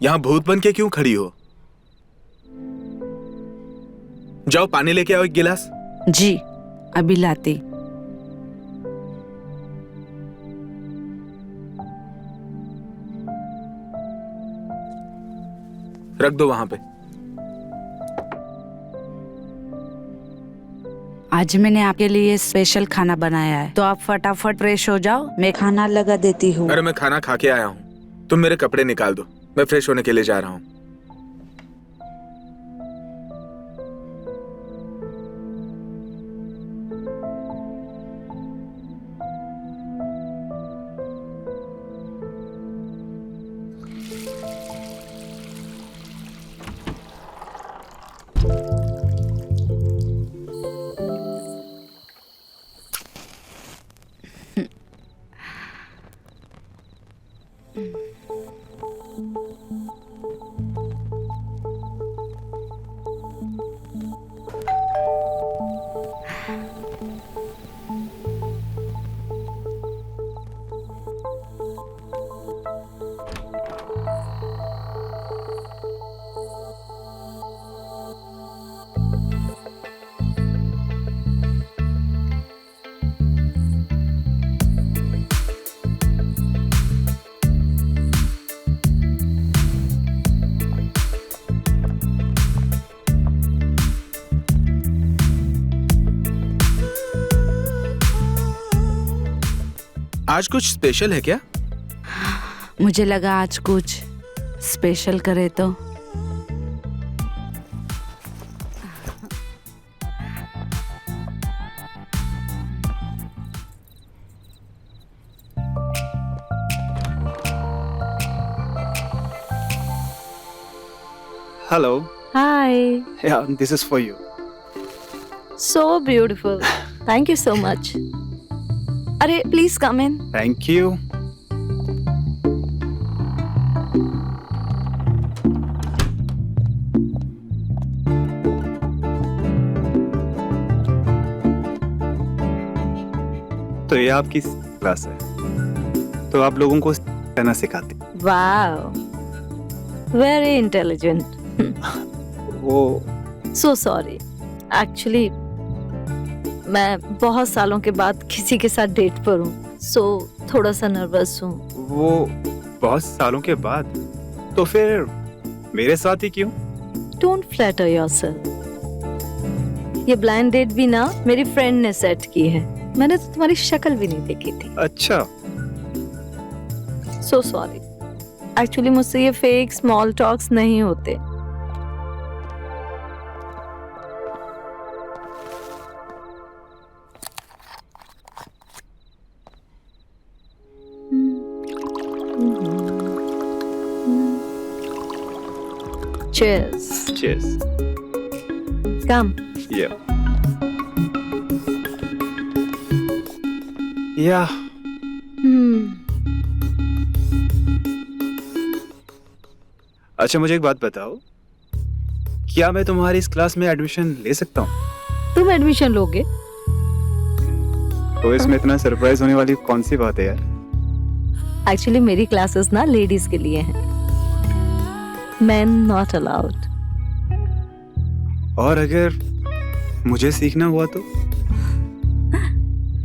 यहाँ भूत बन के क्यों खड़ी हो? जाओ पानी लेके आओ एक गिलास। जी अभी लाती। रख दो वहां पे। आज मैंने आपके लिए स्पेशल खाना बनाया है, तो आप फटाफट फ्रेश हो जाओ, मैं खाना लगा देती हूँ। अरे मैं खाना खा के आया हूँ, तुम मेरे कपड़े निकाल दो, मैं फ्रेश होने के लिए जा रहा हूँ। आज कुछ स्पेशल है क्या? मुझे लगा आज कुछ स्पेशल करे तो। Hello. Hi. Yeah, this is for you. So beautiful. Thank you so much. Arey, please come in. Thank you. तो ये आपकी क्लास है, तो आप लोगों को कहना सिखाते। Wow. Very intelligent. वो So sorry. Actually, मैं बहुत सालों के बाद किसी के साथ डेट पर हूँ, so थोड़ा सा नर्वस हूँ। वो बहुत सालों के बाद, तो फिर मेरे साथ ही क्यों? Don't flatter yourself. ये ब्लाइंड डेट भी ना मेरी फ्रेंड ने सेट की है, मैंने तो तुम्हारी शक्ल भी नहीं देखी थी। अच्छा। So sorry. Actually मुझसे ये फेक स्मॉल टॉक्स नहीं होते। Cheers. Cheers. Come. Yeah. Yeah. अच्छा मुझे एक बात बताओ, क्या मैं तुम्हारी इस क्लास में एडमिशन ले सकता हूँ? तुम एडमिशन लोगे? तो इसमें इतना सरप्राइज होने वाली कौन सी बात है यार? एक्चुअली मेरी क्लासेस ना लेडीज के लिए हैं, men not allowed. और अगर मुझे सीखना हुआ तो?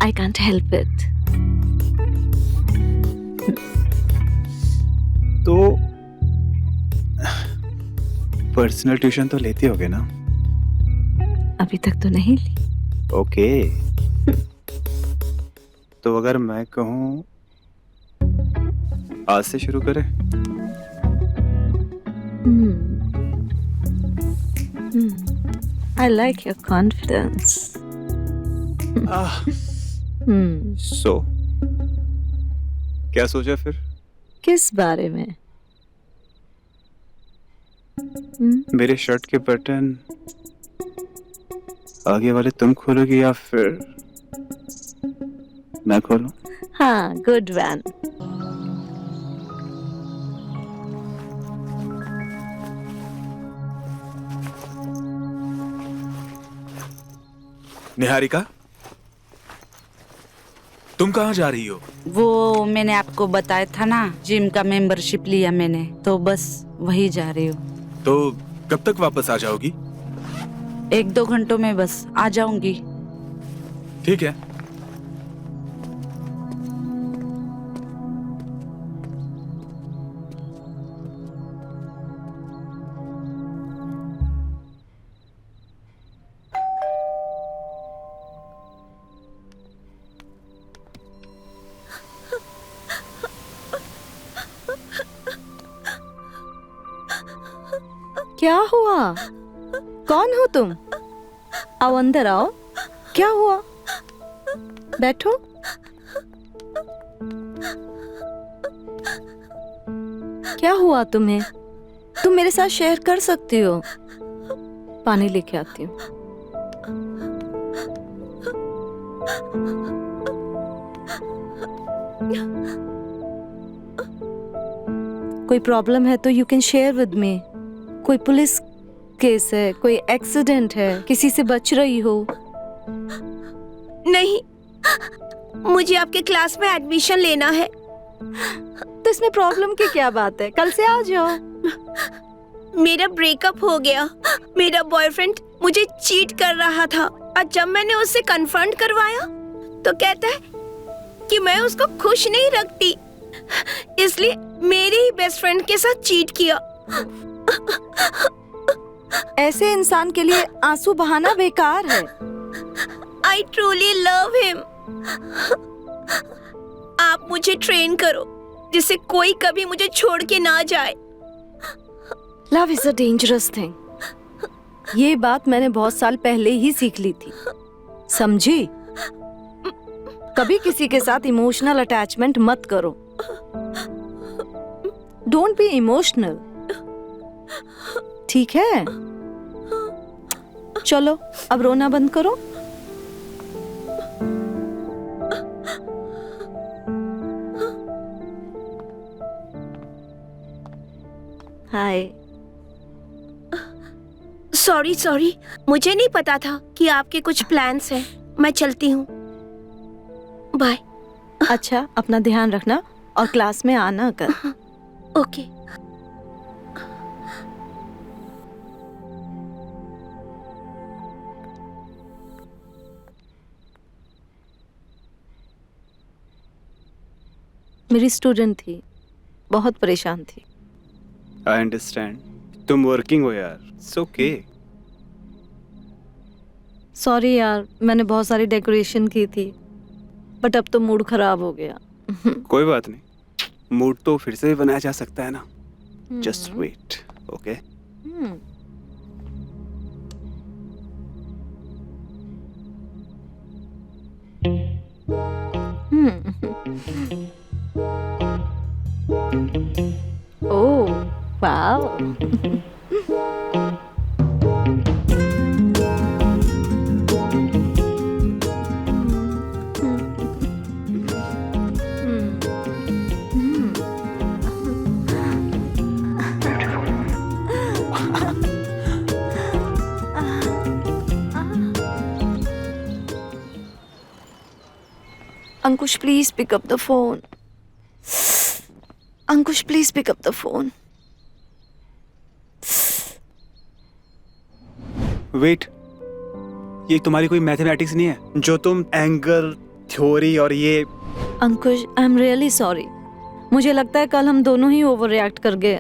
I can't help it. तो पर्सनल ट्यूशन तो लेती होगे ना? अभी तक तो नहीं ली। ओके। तो अगर मैं कहूँ आज से शुरू करें? I like your confidence. So, क्या सोचा फिर? किस बारे में? मेरे शर्ट के बटन आगे वाले तुम खोलोगी या फिर मैं खोलूं? हाँ, good one. निहारिका, तुम कहाँ जा रही हो? वो मैंने आपको बताया था ना, जिम का मेंबरशिप लिया मैंने, तो बस वही जा रही हूँ। तो कब तक वापस आ जाओगी? 1-2 घंटों में बस आ जाऊंगी। ठीक है। क्या हुआ? कौन हो तुम? आओ अंदर आओ। क्या हुआ? बैठो। क्या हुआ तुम्हें? तुम मेरे साथ शेयर कर सकती हो। पानी लेके आती हूँ। कोई प्रॉब्लम है तो you can share with me. कोई पुलिस केस है, कोई एक्सीडेंट है, किसी से बच रही हो? नहीं, मुझे आपके क्लास में एडमिशन लेना है। तो इसमें प्रॉब्लम की क्या बात है? कल से आ जाओ। मेरा ब्रेकअप हो गया। मेरा बॉयफ्रेंड मुझे चीट कर रहा था और जब मैंने उससे कन्फ्रंट करवाया तो कहता है कि मैं उसको खुश नहीं रखती, इसलिए मेरे ही बेस्ट फ्रेंड के साथ चीट किया। ऐसे इंसान के लिए आंसू बहाना बेकार है। I truly love him। आप मुझे ट्रेन करो जिससे कोई कभी मुझे छोड़ के ना जाए। Love is a dangerous thing. ये बात मैंने बहुत साल पहले ही सीख ली थी, समझी? कभी किसी के साथ इमोशनल अटैचमेंट मत करो। डोंट बी इमोशनल, ठीक है? चलो अब रोना बंद करो। हाय। सॉरी, मुझे नहीं पता था कि आपके कुछ प्लान्स हैं। मैं चलती हूँ, बाय। अच्छा, अपना ध्यान रखना और क्लास में आना कर। ओके। मेरी स्टूडेंट थी, बहुत परेशान थी। I understand. तुम वर्किंग हो यार, इट्स ओके। सॉरी यार, मैंने बहुत सारी डेकोरेशन की थी, बट अब तो मूड खराब हो गया। कोई बात नहीं, मूड तो फिर से भी बनाया जा सकता है ना। Just wait, okay? Oh wow. Ankush, please pick up the phone. Ankush, please pick up the phone. Wait, ये तुम्हारी कोई मैथमेटिक्स नहीं है जो तुम एंगल थ्योरी और ये। अंकुश, आई एम रियली सॉरी। मुझे लगता है कल हम दोनों ही ओवर रिएक्ट कर गए।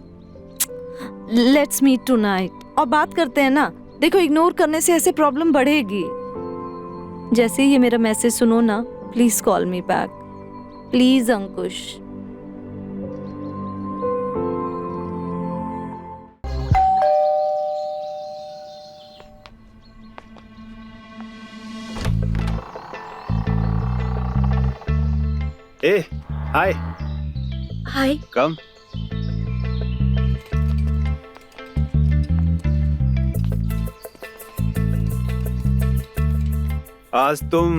लेट्स मीट टुनाइट और बात करते हैं ना। देखो, इग्नोर करने से ऐसे प्रॉब्लम बढ़ेगी। जैसे ही ये मेरा मैसेज सुनो ना, please call me back, please Ankush. ए, हाय। हाय। कम। आज तुम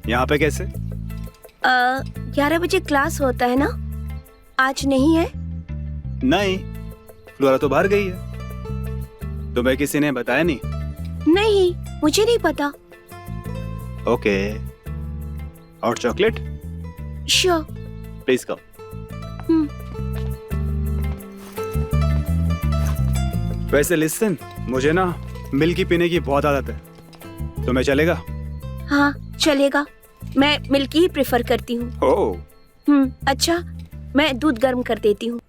यहाँ पे कैसे? 11 बजे क्लास होता है ना, आज नहीं है? नहीं, फ्लोरा तो बाहर गई है। तुम्हें किसी ने बताया नहीं? नहीं, मुझे नहीं पता। ओके। और चॉकलेट? श्योर। Please come. वैसे लिसन, मुझे ना मिल्की पीने की बहुत आदत है, तुम्हें चलेगा? हाँ चलेगा, मैं मिल्क ही प्रेफर करती हूँ। ओह अच्छा, मैं दूध गर्म कर देती हूँ।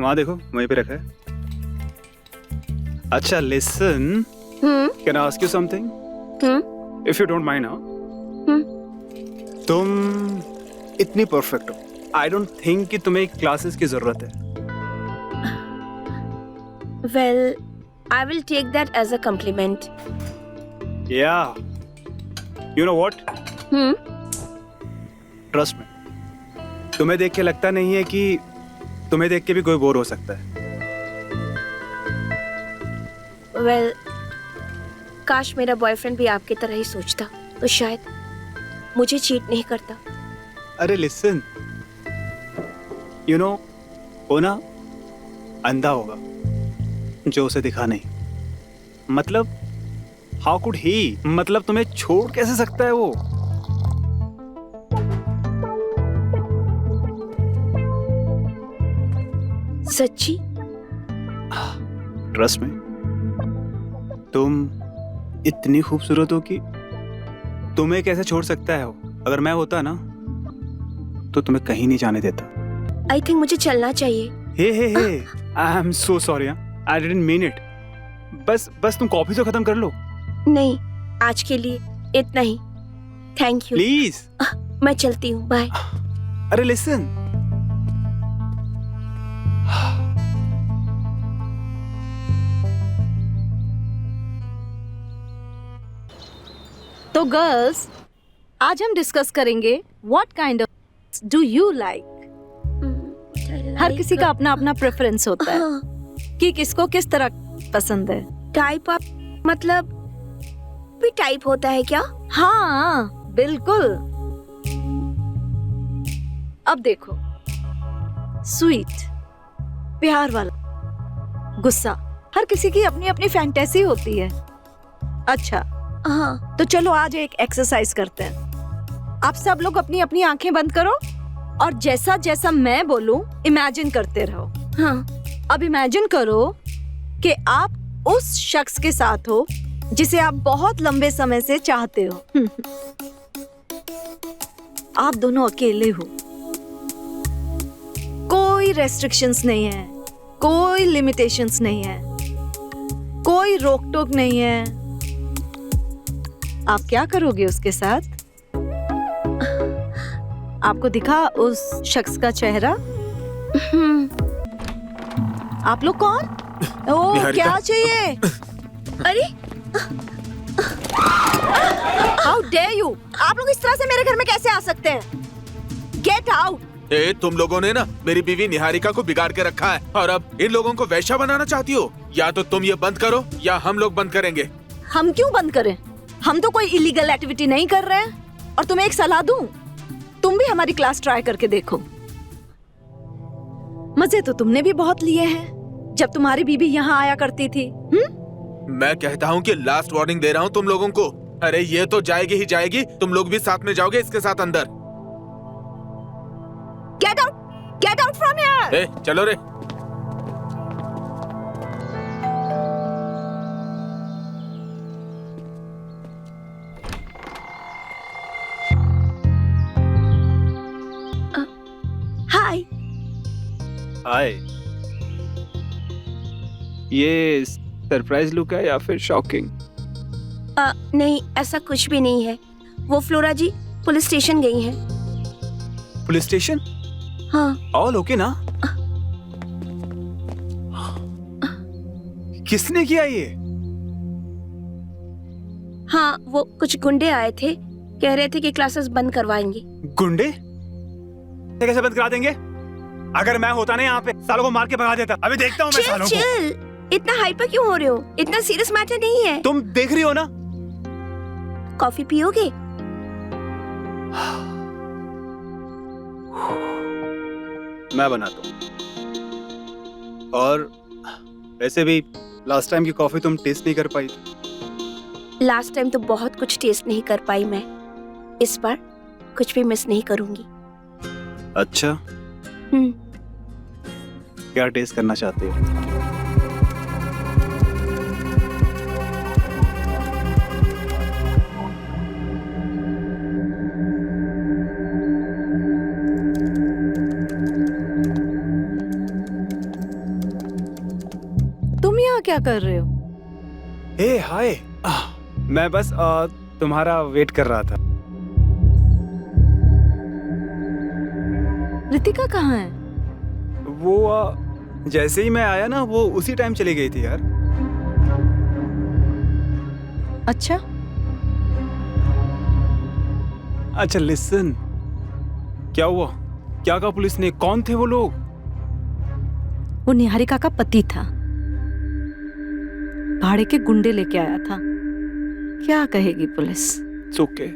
वहाँ देखो, वहीं पे रखा है। अच्छा listen, can I ask you something? If you don't mind. तुम इतनी परफेक्ट हो, आई डोंट थिंक कि तुम्हें क्लासेस की जरूरत है। Well, I will take that as a compliment. Yeah. You know what? Trust me. तुम्हें देख के लगता नहीं है कि तुम्हें देख के भी कोई बोर हो सकता है। Well, काश मेरा बॉयफ्रेंड भी आपकी तरह ही सोचता, तो शायद मुझे चीट नहीं करता। अरे लिसन, you know, वो ना अंधा होगा जो उसे दिखा नहीं। मतलब हाउ कुड ही, मतलब तुम्हें छोड़ कैसे सकता है वो? सच्ची? ट्रस्ट में, तुम इतनी खूबसूरत हो कि तुम्हें कैसे छोड़ सकता है वो? अगर मैं होता ना तो तुम्हें कहीं नहीं जाने देता। आई थिंक मुझे चलना चाहिए। Hey I am so sorry, I didn't mean it. बस तुम कॉफी तो खत्म कर लो। नहीं, आज के लिए इतना ही। Thank you. प्लीज। मैं चलती हूँ, बाय। अरे लिसन, तो गर्ल्स, आज हम डिस्कस करेंगे what kind of do you like. हर किसी का अपना अपना प्रेफरेंस होता है कि किसको किस तरह पसंद है। टाइप ऑफ मतलब भी टाइप होता है क्या? हाँ बिल्कुल। अब देखो, स्वीट, प्यार वाला, गुस्सा, हर किसी की अपनी अपनी फैंटेसी होती है। अच्छा हाँ, तो चलो आज एक एक्सरसाइज करते हैं। आप सब लोग अपनी अपनी आंखें बंद करो और जैसा जैसा मैं बोलूं इमेजिन करते रहो। हाँ। अब इमेजिन करो कि आप उस शख्स के साथ हो जिसे आप बहुत लंबे समय से चाहते हो। आप दोनों अकेले हो, कोई रेस्ट्रिक्शंस नहीं है, कोई लिमिटेशंस नहीं है, कोई रोक टोक नहीं है। आप क्या करोगे उसके साथ? आपको दिखा उस शख्स का चेहरा? आप लोग कौन? ओह, क्या चाहिए? अरे हाउ डेयर यू! आप लोग इस तरह से मेरे घर में कैसे आ सकते हैं? Get out! ए, तुम लोगों ने ना मेरी बीवी निहारिका को बिगाड़ के रखा है और अब इन लोगों को वैश्या बनाना चाहती हो। या तो तुम ये बंद करो या हम लोग बंद करेंगे। हम क्यों बंद करें? हम तो कोई इलीगल एक्टिविटी नहीं कर रहे हैं। और तुम्हें एक सलाह दूं, तुम भी हमारी क्लास ट्राई करके देखो। मजे तो तुमने भी बहुत लिए हैं जब तुम्हारी बीबी यहाँ आया करती थी। मैं कहता हूँ कि लास्ट वार्निंग दे रहा हूँ तुम लोगों को। अरे ये तो जाएगी ही जाएगी, तुम लोग भी साथ में जाओगे इसके साथ अंदर। Get out from here! ए, चलो रे। हाय। हाय। ये सरप्राइज लुक है या फिर शॉकिंग? नहीं, ऐसा कुछ भी नहीं है। वो फ्लोरा जी पुलिस स्टेशन गई हैं। Police station? हाँ। ऑल ओके ना? किसने किया ये? हाँ, वो कुछ गुंडे आए थे, कह रहे थे कि क्लासेस बंद करवाएंगे। गुंडे? ये कैसे बंद करा देंगे? अगर मैं होता ना यहाँ पे, सालों को मार के भगा देता। अभी देखता हूँ मैं सालों को। चिल, इतना हाइपर क्यों हो रहे हो? इतना सीरियस मैटर नहीं है। तुम देख रही हो ना? कॉफी पियोगे? मैं बनाता हूँ। और वैसे भी लास्ट टाइम की कॉफी तुम टेस्ट नहीं कर पाई। लास्ट टाइम तो बहुत कुछ टेस्ट नहीं कर पाई मैं। इस बार कुछ भी मिस नहीं करूंगी। अच्छा, हम्म, क्या टेस्ट करना चाहते हो? तुम यहाँ क्या कर रहे हो? हे हाय, मैं बस तुम्हारा वेट कर रहा था। रितिका कहाँ है? वो जैसे ही मैं आया ना, वो उसी टाइम चली गई थी यार। अच्छा, अच्छा लिसन, क्या हुआ? क्या कहा पुलिस ने? कौन थे वो लोग? वो निहारिका का पति था, भाड़े के गुंडे लेके आया था। क्या कहेगी पुलिस? ओके,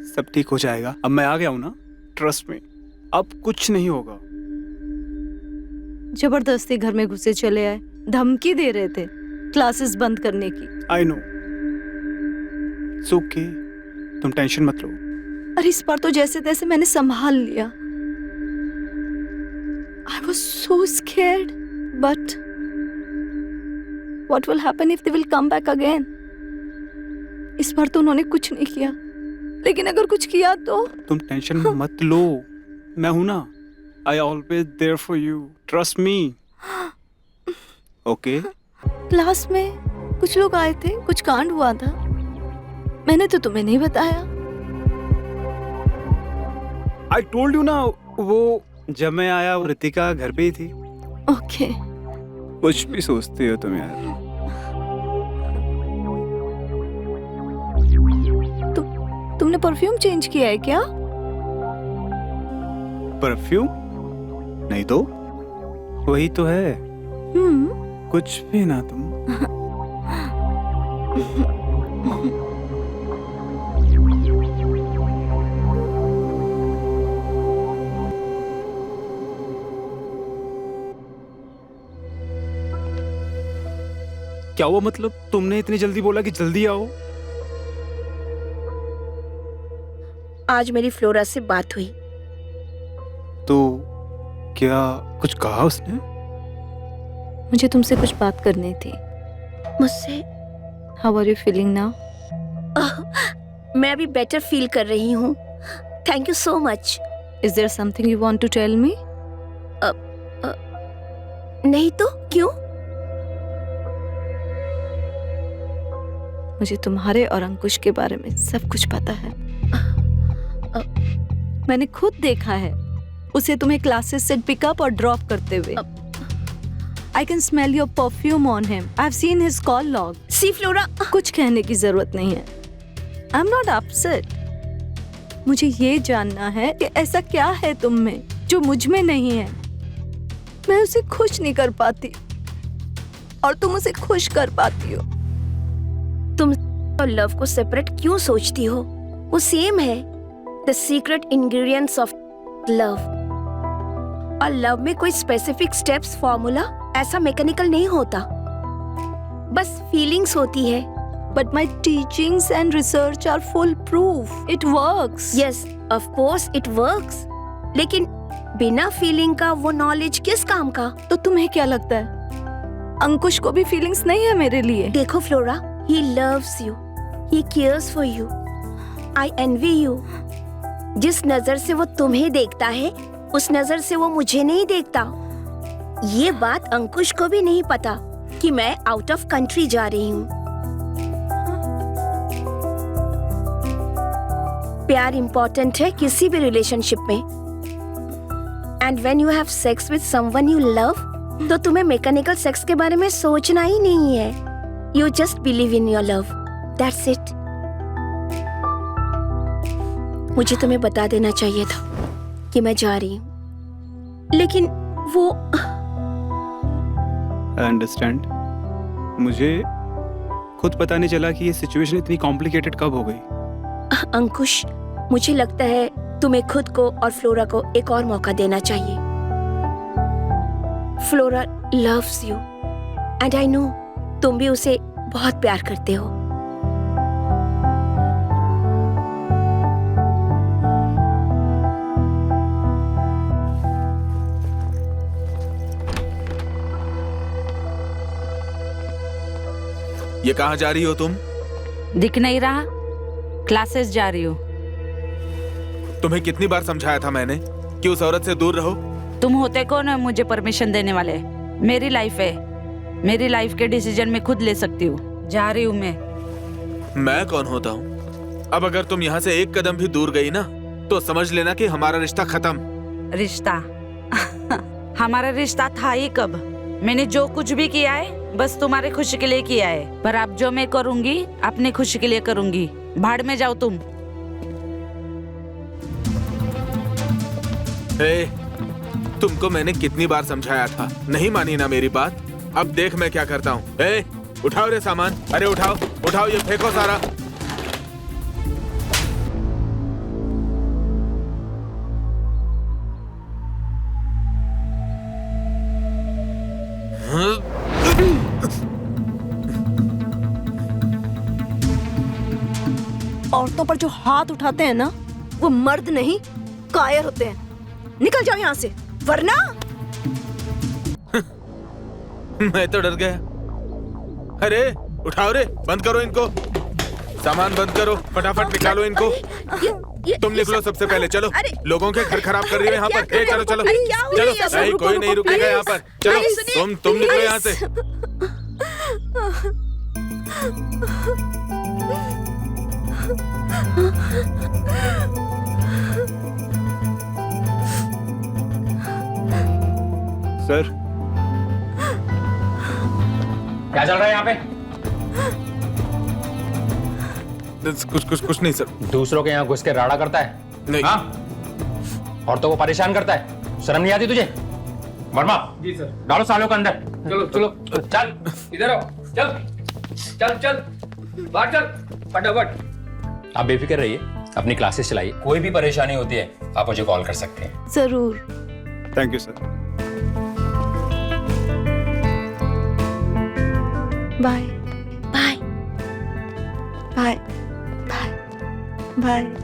सब ठीक हो जाएगा। अब मैं आ गया हूँ ना, ट्रस्ट में, अब कुछ नहीं होगा। जबरदस्ती घर में घुसे चले आए, धमकी दे रहे थे क्लासेस बंद करने की। आई नो, ओके, तुम टेंशन मत लो। अरे इस बार तो जैसे तैसे मैंने संभाल लिया। I was so scared, but what will happen if they will come back again? इस बार तो उन्होंने कुछ नहीं किया, लेकिन अगर कुछ किया तो? तुम टेंशन मत लो, मैं हूं ना। I always there for you, trust me. Okay? Class में कुछ लोग आए थे, कुछ कांड हुआ था, मैंने तो तुम्हें नहीं बताया। I told you ना, वो जब मैं आया वो रितिका घर पे ही थी। ओके, कुछ भी सोचती हो तुम यार। तुमने परफ्यूम चेंज किया है क्या? परफ्यूम? नहीं तो, वही तो है। कुछ भी ना तुम। क्या हुआ? मतलब तुमने इतनी जल्दी बोला कि जल्दी आओ? आज मेरी फ्लोरा से बात हुई। तो क्या कुछ कहा उसने? मुझे तुमसे कुछ बात करनी थी। मुझसे? How are you feeling now? मैं अभी बेटर फील कर रही हूँ। Thank you so much. Is there something you want to tell me? नहीं तो क्यों? मुझे तुम्हारे और अंकुश के बारे में सब कुछ पता है। मैंने खुद देखा है उसे तुम्हें क्लासेस से पिकअप और ड्रॉप करते हुए। I can smell your perfume on him. I have seen his call log. See Flora, कुछ कहने की जरूरत नहीं है। I am not upset. मुझे ये जानना है कि ऐसा क्या है तुम में जो मुझ में नहीं है। मैं उसे खुश नहीं कर पाती और तुम उसे खुश कर पाती हो। तुम और लव को सेपरेट क्यों सोचती हो? वो सेम है। The secret ingredients of love. और लव में कोई स्पेसिफिक स्टेप्स, फॉर्मूला ऐसा मैकेनिकल नहीं होता, बस फीलिंग्स होती है। But my teachings and research are full proof. It works. Yes, of course it works. लेकिन बिना फीलिंग का वो नॉलेज किस काम का? तो तुम्हें क्या लगता है अंकुश को भी फीलिंग्स नहीं है मेरे लिए? देखो flora, he loves you, he cares for you. I envy you. जिस नजर से वो तुम्हें देखता है, उस नजर से वो मुझे नहीं देखता। ये बात अंकुश को भी नहीं पता कि मैं आउट ऑफ कंट्री जा रही हूँ। प्यार इंपॉर्टेंट है किसी भी रिलेशनशिप में। And when you have sex with someone you love, तो तुम्हें मैकेनिकल सेक्स के बारे में सोचना ही नहीं है। You just believe in your love, that's it. मुझे तुम्हें बता देना चाहिए था कि मैं जा रही हूँ, लेकिन वो I understand. मुझे खुद पता नहीं चला कि ये सिचुएशन इतनी कॉम्प्लिकेटेड कब हो गई। अंकुश, मुझे लगता है तुम्हें खुद को और फ्लोरा को एक और मौका देना चाहिए। Flora loves you and I know तुम भी उसे बहुत प्यार करते हो। ये कहाँ जा रही हो तुम? दिख नहीं रहा? क्लासेस जा रही हूँ। तुम्हें कितनी बार समझाया था मैंने कि उस औरत से दूर रहो? तुम होते कौन है मुझे परमिशन देने वाले? मेरी लाइफ है, मेरी लाइफ के डिसीजन मैं खुद ले सकती हूँ। जा रही हूँ मैं कौन होता हूँ? अब अगर तुम यहाँ से एक कदम भी दूर गई ना तो समझ लेना कि हमारा रिश्ता खत्म। रिश्ता? हमारा रिश्ता था ही कब? मैंने जो कुछ भी किया है बस तुम्हारे खुशी के लिए किया है, पर अब जो मैं करूंगी अपनी खुशी के लिए करूंगी। भाड़ में जाओ तुम। हे, तुमको मैंने कितनी बार समझाया था, नहीं मानी ना मेरी बात। अब देख मैं क्या करता हूँ। हे, उठाओ रे सामान। अरे उठाओ उठाओ, ये फेंको सारा। औरतों पर जो हाथ उठाते हैं ना, वो मर्द नहीं कायर होते हैं। निकल जाओ यहाँ से, वरना मैं तो डर गया। अरे उठाओ रे, बंद करो इनको, सामान बंद करो, फटाफट निकालो इनको। तुम निकलो सबसे पहले, चलो। लोगों के घर खराब कर रही हो यहाँ पर। ए, चलो चलो चलो, नहीं कोई नहीं रुकेगा यहाँ पर। चलो तुम निकलो यहाँ से। सर, क्या चल रहा है यहाँ पे? कुछ नहीं सर। दूसरों के यहाँ घुस के राड़ा करता है? नहीं। हाँ? औरतों को परेशान करता है? शर्म नहीं आती तुझे? वर्मा जी सर, डालो सालों के अंदर। चलो चलो चल इधर आओ, चल चल चल बाहर चल फटाफट। आप बेफिक्र रहिए, अपनी क्लासेस चलाइए। कोई भी परेशानी होती है आप मुझे कॉल कर सकते हैं। जरूर। Thank you sir. Bye bye bye bye bye. Bye.